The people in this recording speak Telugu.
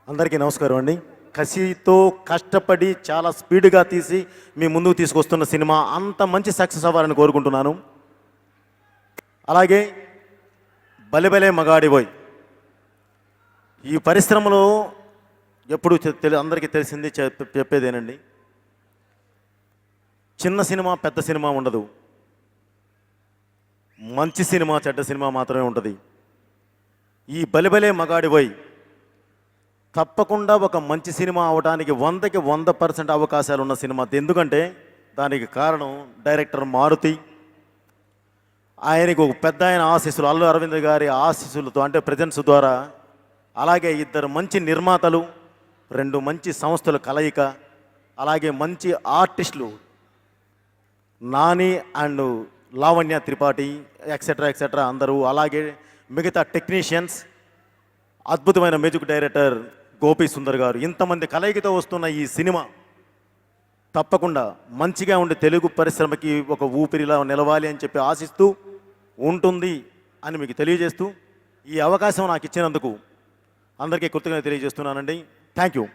అందరికీ నమస్కారం అండి. కసితో కష్టపడి చాలా స్పీడ్గా తీసి మీ ముందుకు తీసుకొస్తున్న సినిమా అంత మంచి సక్సెస్ అవ్వాలని కోరుకుంటున్నాను. అలాగే బలెబలే మగాడిబోయ్ ఈ పరిశ్రమలో ఎప్పుడు అందరికీ తెలిసింది చెప్పేదేనండి. చిన్న సినిమా పెద్ద సినిమా ఉండదు, మంచి సినిమా చెడ్డ సినిమా మాత్రమే ఉంటుంది. ఈ బలెబలే మగాడిబోయ్ తప్పకుండా ఒక మంచి సినిమా అవడానికి 100కి 100% అవకాశాలు ఉన్న సినిమా. ఎందుకంటే దానికి కారణం డైరెక్టర్ మారుతి. ఆయనకు ఒక పెద్ద ఆయన ఆశీస్సులు, అల్లు అరవింద్ గారి ఆశీస్సులతో అంటే ప్రజెన్స్ ద్వారా, అలాగే ఇద్దరు మంచి నిర్మాతలు, 2 మంచి సంస్థల కలయిక, అలాగే మంచి ఆర్టిస్టులు నాని అండ్ లావణ్య త్రిపాఠి ఎక్సెట్రా అందరూ, అలాగే మిగతా టెక్నీషియన్స్, అద్భుతమైన మ్యూజిక్ డైరెక్టర్ గోపి సుందర్ గారు, ఇంతమంది కలయికతో వస్తున్న ఈ సినిమా తప్పకుండా మంచిగా ఉండి తెలుగు పరిశ్రమకి ఒక ఊపిరిలా నిలవాలి అని చెప్పి ఆశిస్తూ ఉంటుంది అని మీకు తెలియజేస్తూ ఈ అవకాశం నాకు ఇచ్చినందుకు అందరికీ కృతజ్ఞతలు తెలియజేస్తున్నానండి. Thank you.